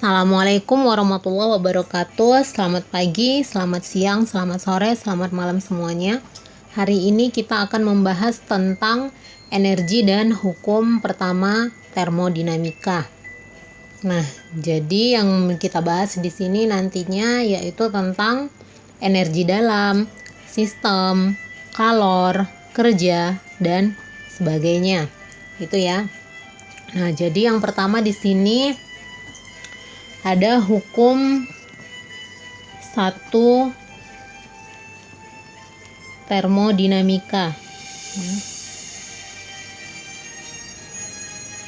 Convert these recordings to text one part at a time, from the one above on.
Assalamualaikum warahmatullahi wabarakatuh. Selamat pagi, selamat siang, selamat sore, selamat malam semuanya. Hari ini kita akan membahas tentang energi dan hukum pertama termodinamika. Nah, jadi yang kita bahas di sini nantinya yaitu tentang energi dalam, sistem, kalor, kerja, dan sebagainya. Gitu ya. Nah, jadi yang pertama di sini ada hukum 1 termodinamika.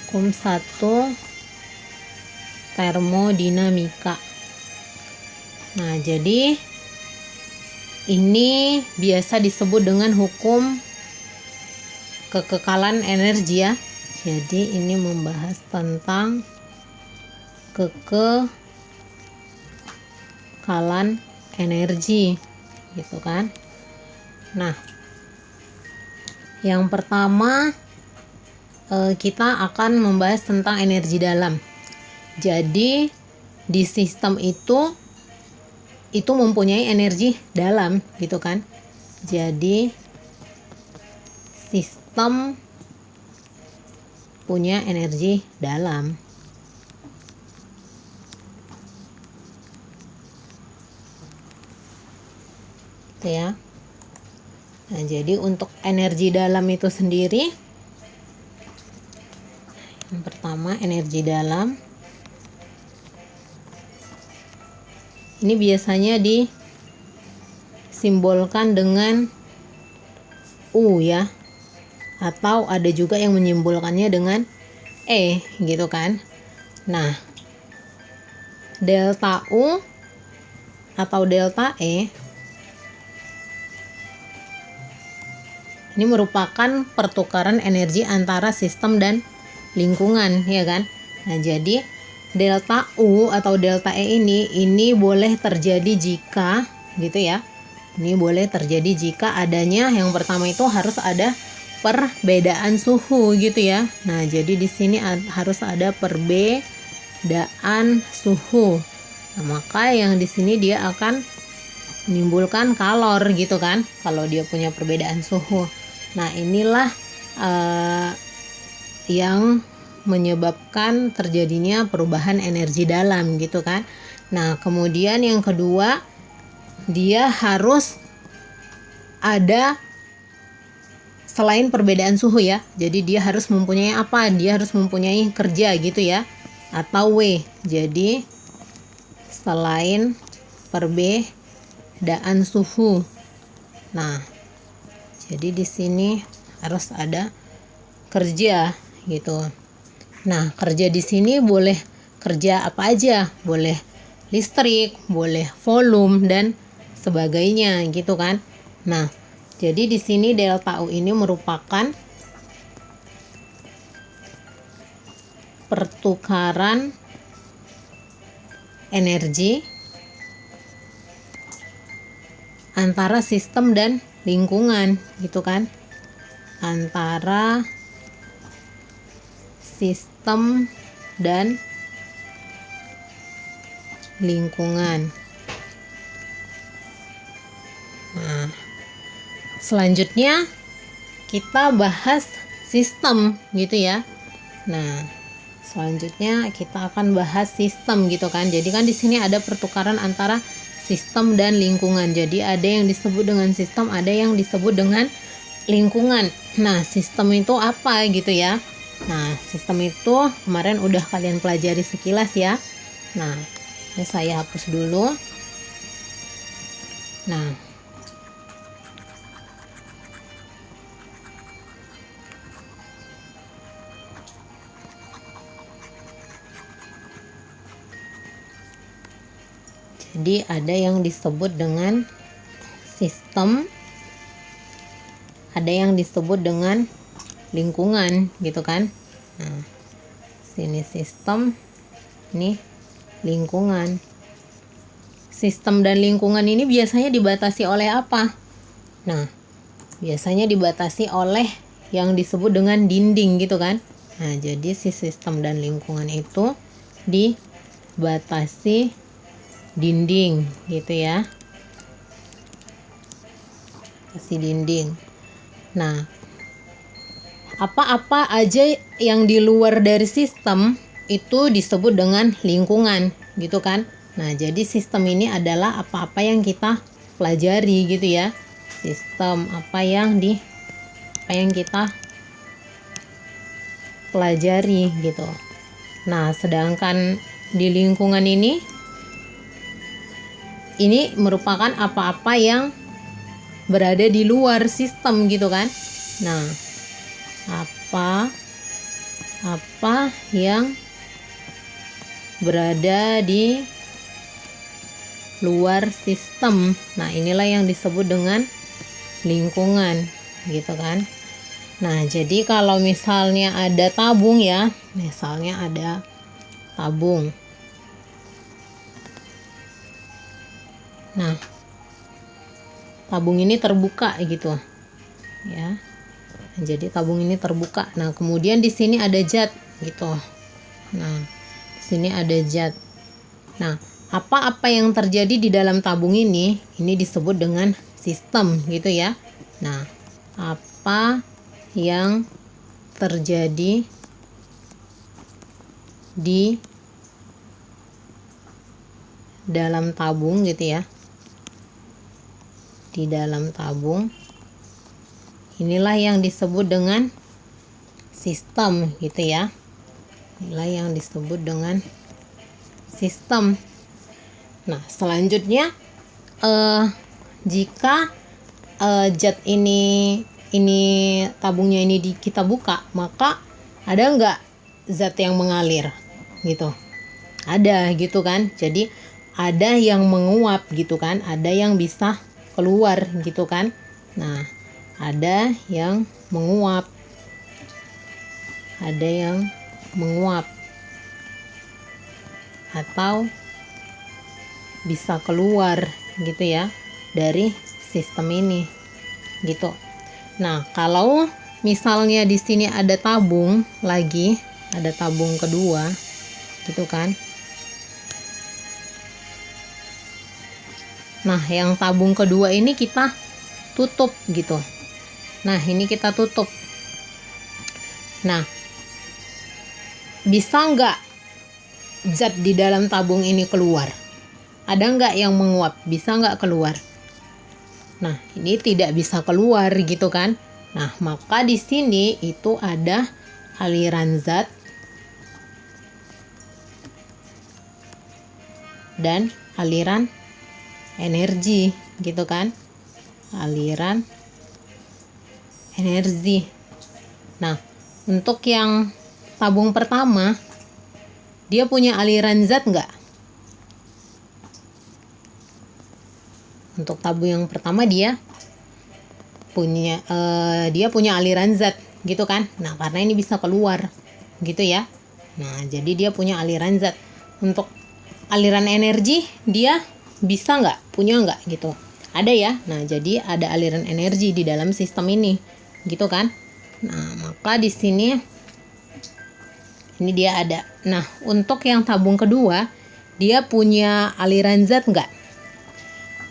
Hukum 1 termodinamika. Nah, jadi ini biasa disebut dengan hukum kekekalan energi ya. Jadi ini membahas tentang kekekalan energi gitu kan. Nah, yang pertama kita akan membahas tentang energi dalam. Jadi di sistem itu mempunyai energi dalam gitu kan. Jadi sistem punya energi dalam. Ya. Nah, jadi untuk energi dalam itu sendiri, yang pertama energi dalam ini biasanya disimbolkan dengan U ya, atau ada juga yang menyimbolkannya dengan E gitu kan. Nah, delta U atau delta E ini merupakan pertukaran energi antara sistem dan lingkungan, ya kan? Nah, jadi delta U atau delta E ini boleh terjadi jika gitu ya. Ini boleh terjadi jika adanya yang pertama itu harus ada perbedaan suhu gitu ya. Nah, jadi di sini harus ada perbedaan suhu. Nah, maka yang di sini dia akan menimbulkan kalor gitu kan, kalau dia punya perbedaan suhu. Nah, inilah yang menyebabkan terjadinya perubahan energi dalam gitu kan. Nah, kemudian yang kedua, dia harus ada selain perbedaan suhu ya. Jadi dia harus mempunyai apa? Dia harus mempunyai kerja gitu ya, atau W. Jadi selain perbedaan suhu. Nah, jadi di sini harus ada kerja gitu. Nah, kerja di sini boleh kerja apa aja, boleh listrik, boleh volume dan sebagainya gitu kan. Nah, jadi di sini delta U ini merupakan pertukaran energi antara sistem dan lingkungan gitu kan, antara sistem dan lingkungan. Nah, selanjutnya kita bahas sistem gitu ya. Nah, selanjutnya kita akan bahas sistem gitu kan. Jadi kan di sini ada pertukaran antara sistem dan lingkungan. Jadi ada yang disebut dengan sistem, ada yang disebut dengan lingkungan. Nah, sistem itu apa gitu ya. Nah, sistem itu kemarin udah kalian pelajari sekilas ya. Nah, ini saya hapus dulu. Nah, jadi ada yang disebut dengan sistem, ada yang disebut dengan lingkungan gitu kan. Nah, sini sistem, ini lingkungan. Sistem dan lingkungan ini biasanya dibatasi oleh apa? Nah, biasanya dibatasi oleh yang disebut dengan dinding gitu kan. Nah, jadi si sistem dan lingkungan itu batasi dinding gitu ya. Batasi dinding. Nah, apa-apa aja yang di luar dari sistem itu disebut dengan lingkungan gitu kan. Nah, jadi sistem ini adalah apa-apa yang kita pelajari gitu ya. Sistem apa yang kita pelajari gitu. Nah, sedangkan di lingkungan ini merupakan apa-apa yang berada di luar sistem gitu kan. Nah, apa yang berada di luar sistem. Nah, inilah yang disebut dengan lingkungan gitu kan. Nah, jadi kalau misalnya ada tabung ya, misalnya ada tabung. Nah, tabung ini terbuka gitu ya. Jadi tabung ini terbuka. Nah, kemudian di sini ada zat gitu. Nah, di sini ada zat. Nah, apa-apa yang terjadi di dalam tabung ini disebut dengan sistem gitu ya. Nah, apa yang terjadi di dalam tabung gitu ya. Di dalam tabung inilah yang disebut dengan sistem gitu ya. Inilah yang disebut dengan sistem. Nah, selanjutnya jika zat ini tabungnya ini kita buka, maka ada nggak zat yang mengalir gitu? Ada gitu kan. Jadi ada yang menguap gitu kan, ada yang bisa keluar gitu kan. Nah, ada yang menguap, ada yang menguap atau bisa keluar gitu ya dari sistem ini gitu. Nah, kalau misalnya di sini ada tabung lagi, ada tabung kedua gitu kan. Nah, yang tabung kedua ini kita tutup gitu. Nah, ini kita tutup. Nah, bisa nggak zat di dalam tabung ini keluar? Ada nggak yang menguap? Bisa nggak keluar? Nah, ini tidak bisa keluar gitu kan. Nah, maka di sini itu ada aliran zat dan aliran energi gitu kan. Aliran energi. Nah, untuk yang tabung pertama, dia punya aliran zat nggak? Untuk tabung yang pertama dia punya aliran zat gitu kan. Nah, karena ini bisa keluar gitu ya. Nah, jadi dia punya aliran zat. Untuk aliran energi dia bisa nggak? Punya nggak gitu? Ada ya. Nah, jadi ada aliran energi di dalam sistem ini gitu kan. Nah, maka di sini ini dia ada. Nah, untuk yang tabung kedua, dia punya aliran zat nggak?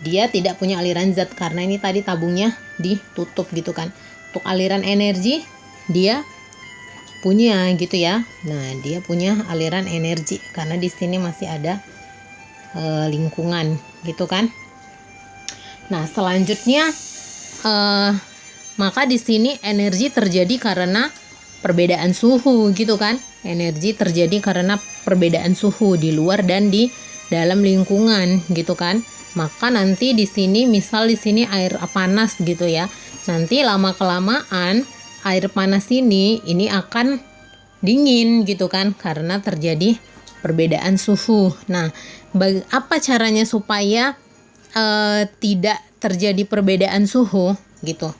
Dia tidak punya aliran zat karena ini tadi tabungnya ditutup gitu kan. Untuk aliran energi dia punya gitu ya. Nah, dia punya aliran energi karena di sini masih ada lingkungan gitu kan. Nah, selanjutnya maka di sini energi terjadi karena perbedaan suhu gitu kan. Energi terjadi karena perbedaan suhu di luar dan di dalam lingkungan gitu kan. Maka nanti di sini misal di sini air panas gitu ya. Nanti lama kelamaan air panas ini akan dingin gitu kan karena terjadi perbedaan suhu. Nah, apa caranya supaya tidak terjadi perbedaan suhu gitu?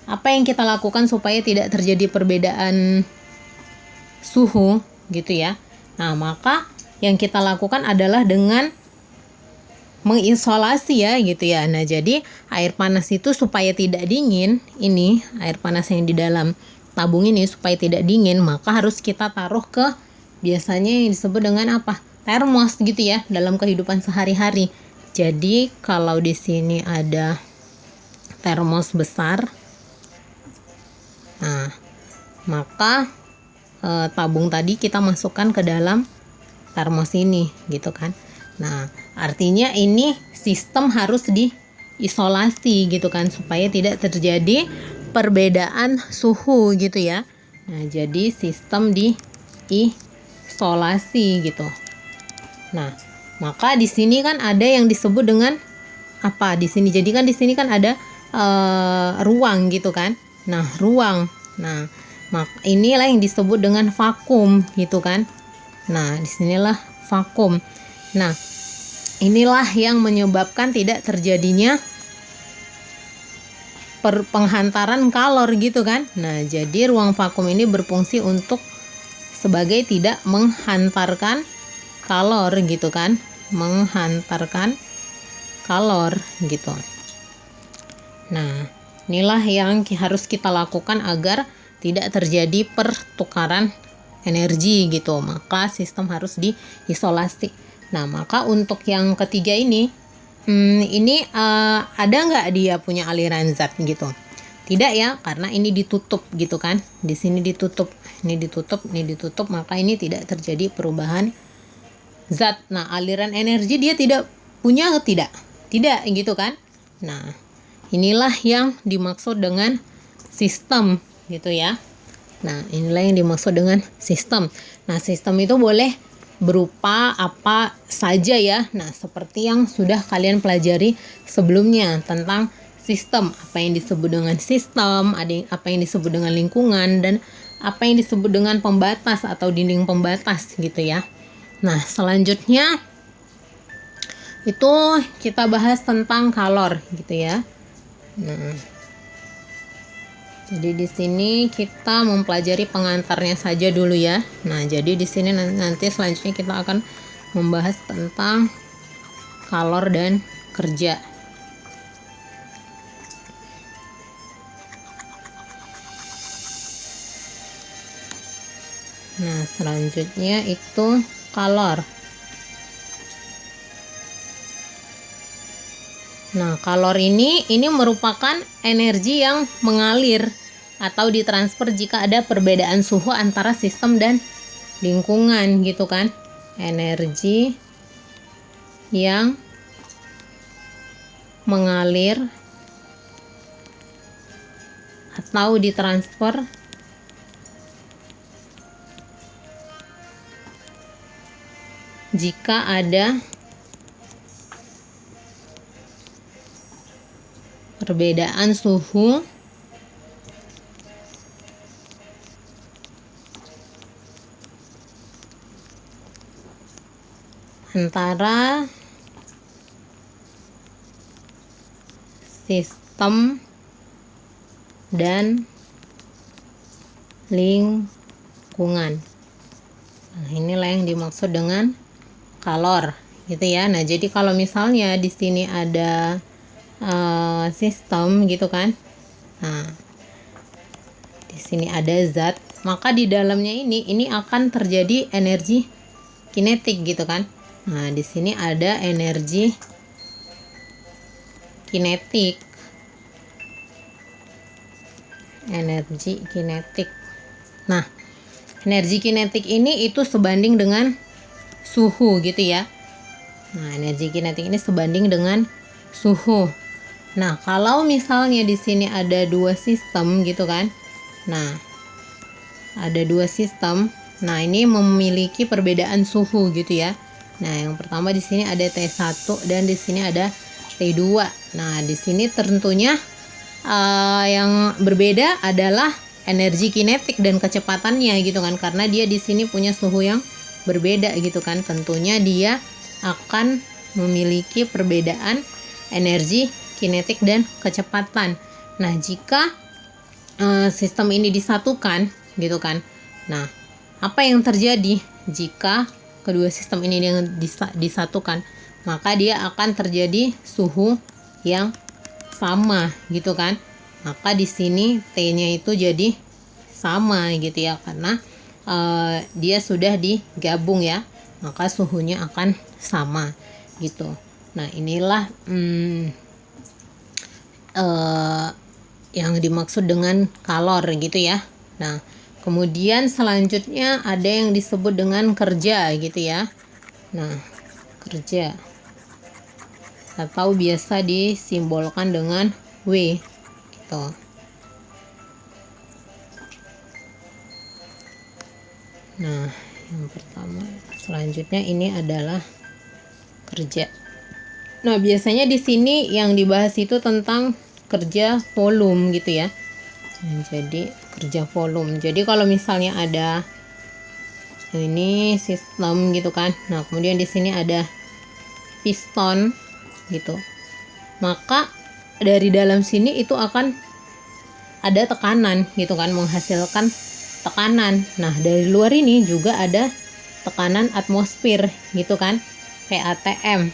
Apa yang kita lakukan supaya tidak terjadi perbedaan suhu gitu ya? Nah, maka yang kita lakukan adalah dengan mengisolasi ya gitu ya. Nah, jadi air panas itu supaya tidak dingin, ini air panas yang di dalam tabung ini supaya tidak dingin, maka harus kita taruh ke biasanya yang disebut dengan apa? termos gitu ya dalam kehidupan sehari-hari. Jadi kalau di sini ada termos besar, nah maka tabung tadi kita masukkan ke dalam termos ini gitu kan. Nah artinya ini sistem harus diisolasi gitu kan, supaya tidak terjadi perbedaan suhu gitu ya. Nah jadi sistem diisolasi gitu. Nah maka di sini kan ada yang disebut dengan apa di sini, jadi kan di sini kan ada ruang gitu kan. Nah ruang, nah inilah yang disebut dengan vakum gitu kan. Nah disinilah vakum. Nah inilah yang menyebabkan tidak terjadinya penghantaran kalor gitu kan. Nah jadi ruang vakum ini berfungsi untuk sebagai tidak menghantarkan kalor gitu kan, menghantarkan kalor gitu. Nah inilah yang harus kita lakukan agar tidak terjadi pertukaran energi gitu, maka sistem harus diisolasi. Nah maka untuk yang ketiga ini ada nggak dia punya aliran zat gitu? Tidak ya, karena ini ditutup gitu kan. Di sini ditutup, ini ditutup, ini ditutup, maka ini tidak terjadi perubahan zat. Nah aliran energi dia tidak punya atau tidak gitu kan. Nah inilah yang dimaksud dengan sistem gitu ya. Nah inilah yang dimaksud dengan sistem. Nah sistem itu boleh berupa apa saja ya. Nah seperti yang sudah kalian pelajari sebelumnya tentang sistem, apa yang disebut dengan sistem, apa yang disebut dengan lingkungan, dan apa yang disebut dengan pembatas atau dinding pembatas gitu ya. Nah selanjutnya itu kita bahas tentang kalor gitu ya. Nah, jadi di sini kita mempelajari pengantarnya saja dulu ya. Nah, jadi di sini nanti selanjutnya kita akan membahas tentang kalor dan kerja. Nah, selanjutnya itu kalor. Nah, kalor ini merupakan energi yang mengalir atau ditransfer jika ada perbedaan suhu antara sistem dan lingkungan gitu kan. Energi yang mengalir atau ditransfer jika ada perbedaan suhu antara sistem dan lingkungan. Nah, inilah yang dimaksud dengan kalor gitu ya. Nah, jadi kalau misalnya di sini ada sistem gitu kan. Nah, di sini ada zat, maka di dalamnya ini akan terjadi energi kinetik gitu kan. Nah, di sini ada energi kinetik. Energi kinetik. Nah, energi kinetik ini itu sebanding dengan suhu gitu ya. Nah, energi kinetik ini sebanding dengan suhu. Nah, kalau misalnya di sini ada dua sistem gitu kan. Nah, ada dua sistem. Nah, ini memiliki perbedaan suhu gitu ya. Nah, yang pertama di sini ada T1 dan di sini ada T2. Nah, di sini tentunya yang berbeda adalah energi kinetik dan kecepatannya gitu kan, karena dia di sini punya suhu yang berbeda gitu kan. Tentunya dia akan memiliki perbedaan energi kinetik dan kecepatan. Nah, jika sistem ini disatukan gitu kan. Nah, apa yang terjadi jika kedua sistem ini disatukan? Maka dia akan terjadi suhu yang sama gitu kan. Maka di sini T-nya itu jadi sama gitu ya, karena dia sudah digabung ya. maka suhunya akan sama gitu. Nah, inilah yang dimaksud dengan kalor gitu ya. Nah, kemudian selanjutnya ada yang disebut dengan kerja gitu ya. Nah, kerja atau biasa disimbolkan dengan W gitu. Nah, yang pertama, selanjutnya ini adalah kerja. Nah, biasanya di sini yang dibahas itu tentang kerja volume gitu ya. Nah, jadi kerja volume. Jadi kalau misalnya ada ini sistem gitu kan. Nah, kemudian di sini ada piston gitu. Maka dari dalam sini itu akan ada tekanan gitu kan, menghasilkan tekanan. Nah, dari luar ini juga ada tekanan atmosfer gitu kan, PATM.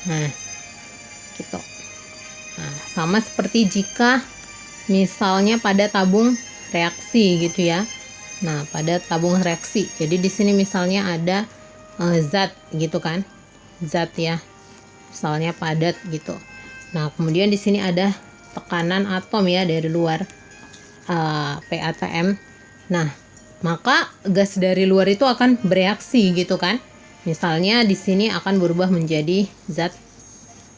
Nah, gitu. Nah, sama seperti jika misalnya pada tabung reaksi gitu ya. Nah, pada tabung reaksi. Jadi di sini misalnya ada zat gitu kan. Zat ya. Misalnya padat gitu. Nah, kemudian di sini ada tekanan atom ya dari luar, PATM. Nah, maka gas dari luar itu akan bereaksi gitu kan. Misalnya di sini akan berubah menjadi zat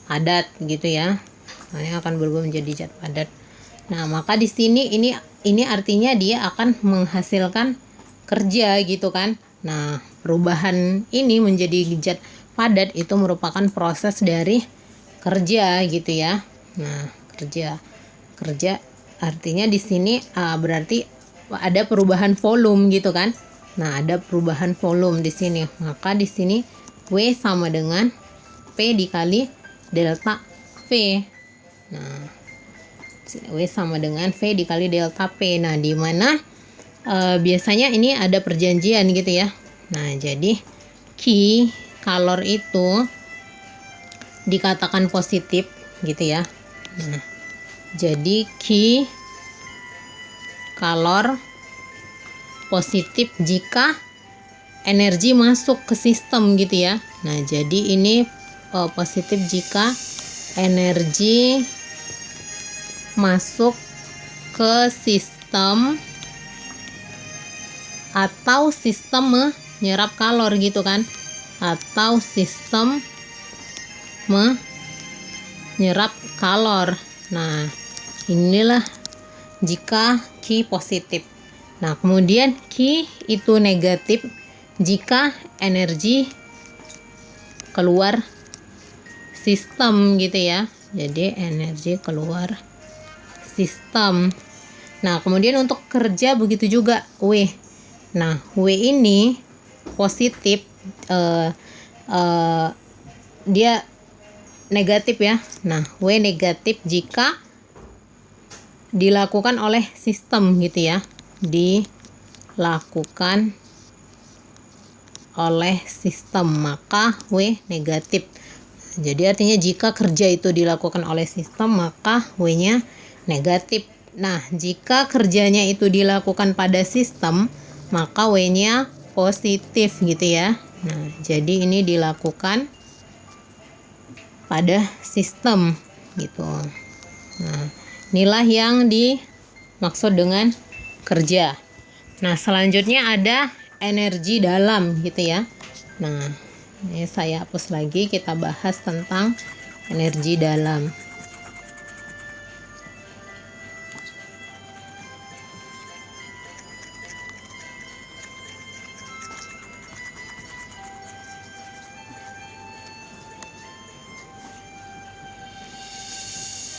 padat gitu ya. Misalnya akan berubah menjadi zat padat. Nah, maka di sini ini artinya dia akan menghasilkan kerja gitu kan. Nah, perubahan ini menjadi zat padat itu merupakan proses dari kerja gitu ya. Nah, kerja artinya di sini berarti ada perubahan volume gitu kan. Nah, ada perubahan volume di sini. Maka di sini W sama dengan P dikali delta V. Nah, W sama dengan V dikali delta P. Nah, di mana biasanya ini ada perjanjian gitu ya. Nah, jadi Q kalor itu dikatakan positif gitu ya. Nah, jadi Q kalor positif jika energi masuk ke sistem gitu ya. Nah, jadi ini positif jika energi masuk ke sistem atau sistem menyerap kalor gitu kan, atau sistem menyerap kalor. Nah, inilah jika Q positif. Nah, kemudian Q itu negatif jika energi keluar sistem gitu ya. Jadi energi keluar sistem. Nah, kemudian untuk kerja begitu juga W. Nah, W ini positif, dia negatif ya. Nah, W negatif jika dilakukan oleh sistem gitu ya. Dilakukan oleh sistem, maka W negatif. Jadi artinya jika kerja itu dilakukan oleh sistem, maka W-nya negatif. Nah, jika kerjanya itu dilakukan pada sistem, maka W-nya positif gitu ya. Nah, jadi ini dilakukan pada sistem gitu. Nah, inilah yang dimaksud dengan kerja. Nah, selanjutnya ada energi dalam gitu ya. Nah, ini saya hapus lagi, kita bahas tentang energi dalam.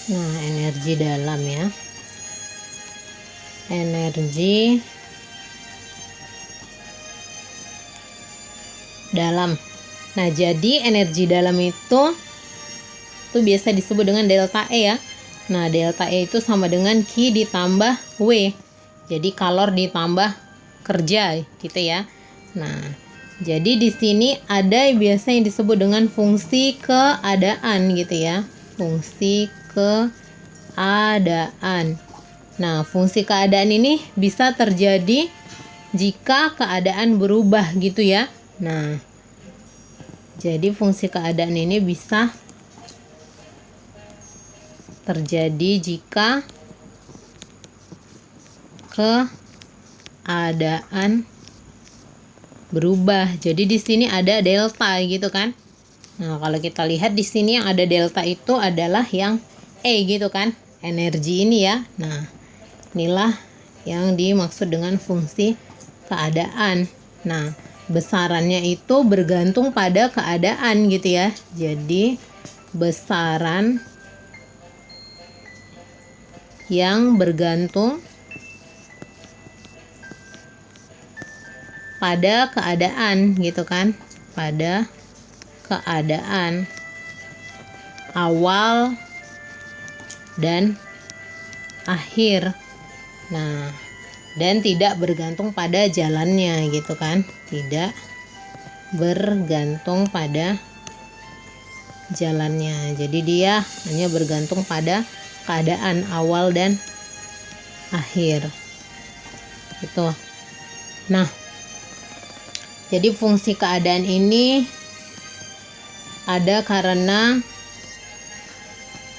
Nah, energi dalam ya. Energi dalam. Nah, jadi energi dalam itu biasa disebut dengan delta E ya. Nah, delta E itu sama dengan Q ditambah W. Jadi kalor ditambah kerja gitu ya. Nah, jadi di sini ada biasa yang disebut dengan fungsi keadaan gitu ya. Fungsi keadaan. Nah, fungsi keadaan ini bisa terjadi jika keadaan berubah gitu ya. Nah, Jadi fungsi keadaan ini bisa terjadi jika keadaan berubah. Jadi di sini ada delta gitu kan. Nah, kalau kita lihat di sini yang ada delta itu adalah yang E gitu kan. Energi ini ya. Nah, inilah yang dimaksud dengan fungsi keadaan. Nah, besarannya itu bergantung pada keadaan gitu ya. Jadi besaran yang bergantung pada keadaan gitu kan, pada keadaan awal dan akhir. Nah, dan tidak bergantung pada jalannya gitu kan, tidak bergantung pada jalannya. Jadi dia hanya bergantung pada keadaan awal dan akhir gitu. Nah, jadi fungsi keadaan ini ada karena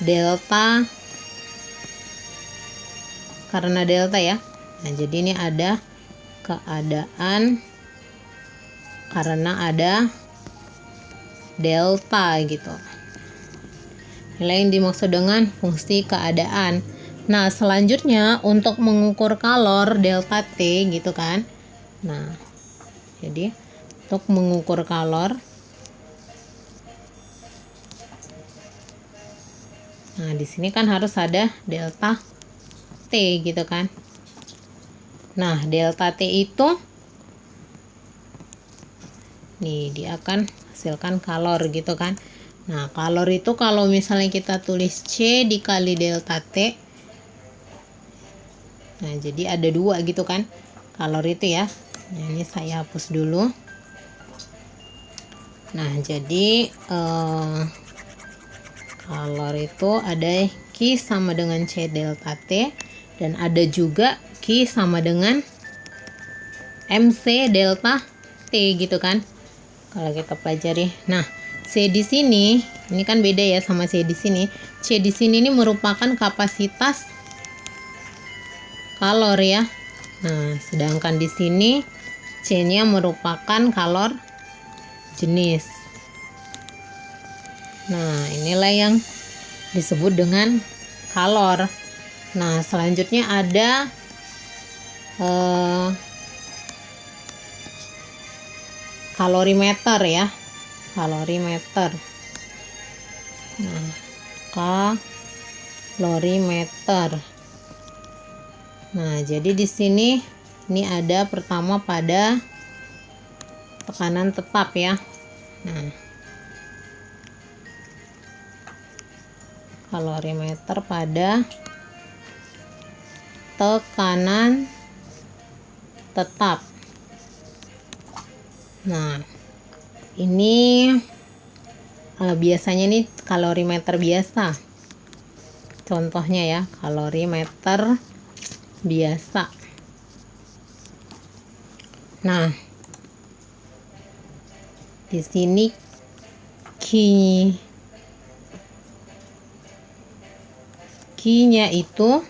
delta ya. Nah, jadi ini ada keadaan karena ada delta gitu. Inilah yang dimaksud dengan fungsi keadaan. Nah, selanjutnya untuk mengukur kalor delta T gitu kan. Nah, jadi untuk mengukur kalor, nah di sini kan harus ada delta T gitu kan. Nah, delta T itu nih dia akan hasilkan kalor gitu kan. Nah, kalor itu kalau misalnya kita tulis C dikali delta T, nah jadi ada 2 gitu kan kalor itu ya. Nah, ini saya hapus dulu. Nah, jadi kalor itu ada Q sama dengan C delta T, dan ada juga Q sama dengan MC delta T gitu kan. Kalau kita pelajari. Nah, C di sini, ini kan beda ya sama C di sini. C di sini ini merupakan kapasitas kalor ya. Nah, sedangkan di sini C-nya merupakan kalor jenis. Nah, inilah yang disebut dengan kalor. Nah, selanjutnya ada kalorimeter ya. Kalorimeter. Nah, kalorimeter. Nah, jadi di sini ini ada pertama pada tekanan tetap ya. Nah, kalorimeter pada tekanan tetap. Nah, ini biasanya nih kalorimeter biasa. Contohnya ya, kalorimeter biasa. Nah, di sini Q-nya itu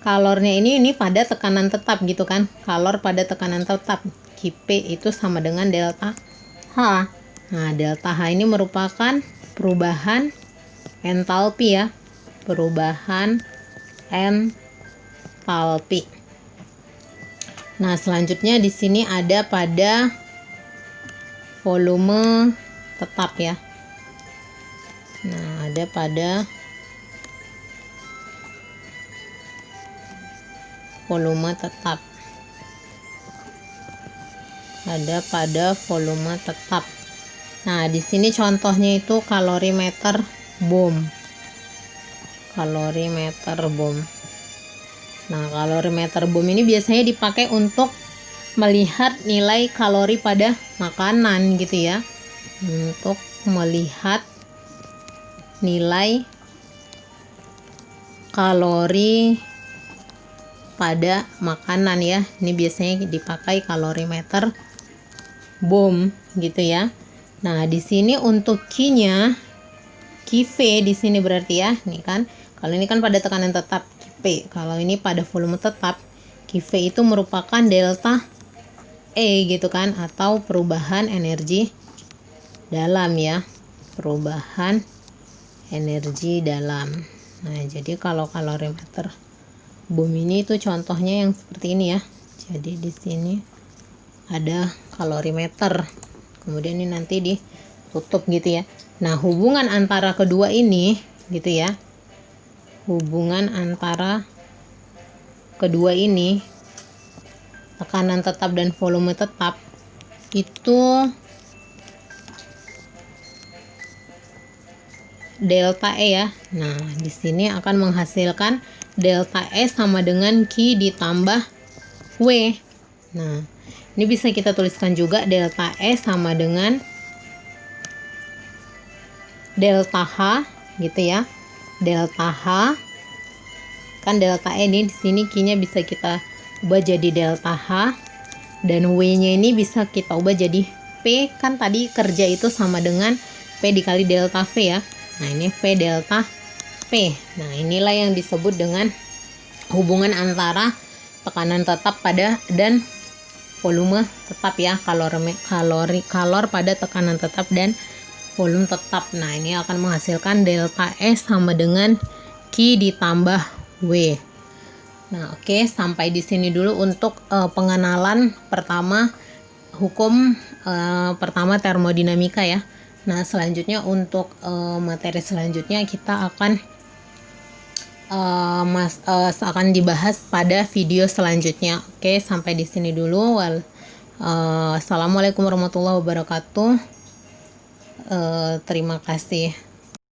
kalornya ini pada tekanan tetap gitu kan. Kalor pada tekanan tetap. Qp itu sama dengan delta H. Nah, delta H ini merupakan perubahan entalpi ya. Perubahan entalpi. Nah, selanjutnya di sini ada pada volume tetap ya. Nah, ada pada volume tetap. Ada pada volume tetap. Nah, di sini contohnya itu kalorimeter bohm. Kalorimeter bohm. Nah, kalorimeter bohm ini biasanya dipakai untuk melihat nilai kalori pada makanan gitu ya. Untuk melihat nilai kalori pada makanan ya. Ini biasanya dipakai kalorimeter bohm gitu ya. Nah, di sini untuk Q-nya, Qv di sini berarti ya. Nih kan, kalau ini kan pada tekanan tetap Qp. Kalau ini pada volume tetap, Qv itu merupakan delta E gitu kan, atau perubahan energi dalam ya. Perubahan energi dalam. Nah, jadi kalau kalorimeter bumi ini itu contohnya yang seperti ini ya. Jadi di sini ada kalorimeter. Kemudian ini nanti ditutup gitu ya. Nah, hubungan antara kedua ini gitu ya. Hubungan antara kedua ini, tekanan tetap dan volume tetap, itu delta E ya. Nah, di sini akan menghasilkan delta E sama dengan Q ditambah W. Nah, ini bisa kita tuliskan juga delta E sama dengan delta H gitu ya. Delta H kan delta E ini di sini Q-nya bisa kita ubah jadi delta H, dan W-nya ini bisa kita ubah jadi P, kan tadi kerja itu sama dengan P dikali delta V ya. Nah, ini V delta P. Nah, inilah yang disebut dengan hubungan antara tekanan tetap pada dan volume tetap ya. Kalor pada tekanan tetap dan volume tetap. Nah, ini akan menghasilkan delta E sama dengan Q ditambah W. Nah, oke, sampai di sini dulu untuk pengenalan pertama hukum pertama termodinamika ya. Nah, selanjutnya untuk materi selanjutnya kita akan akan dibahas pada video selanjutnya. Oke, sampai di sini dulu. Assalamualaikum warahmatullahi wabarakatuh. Terima kasih.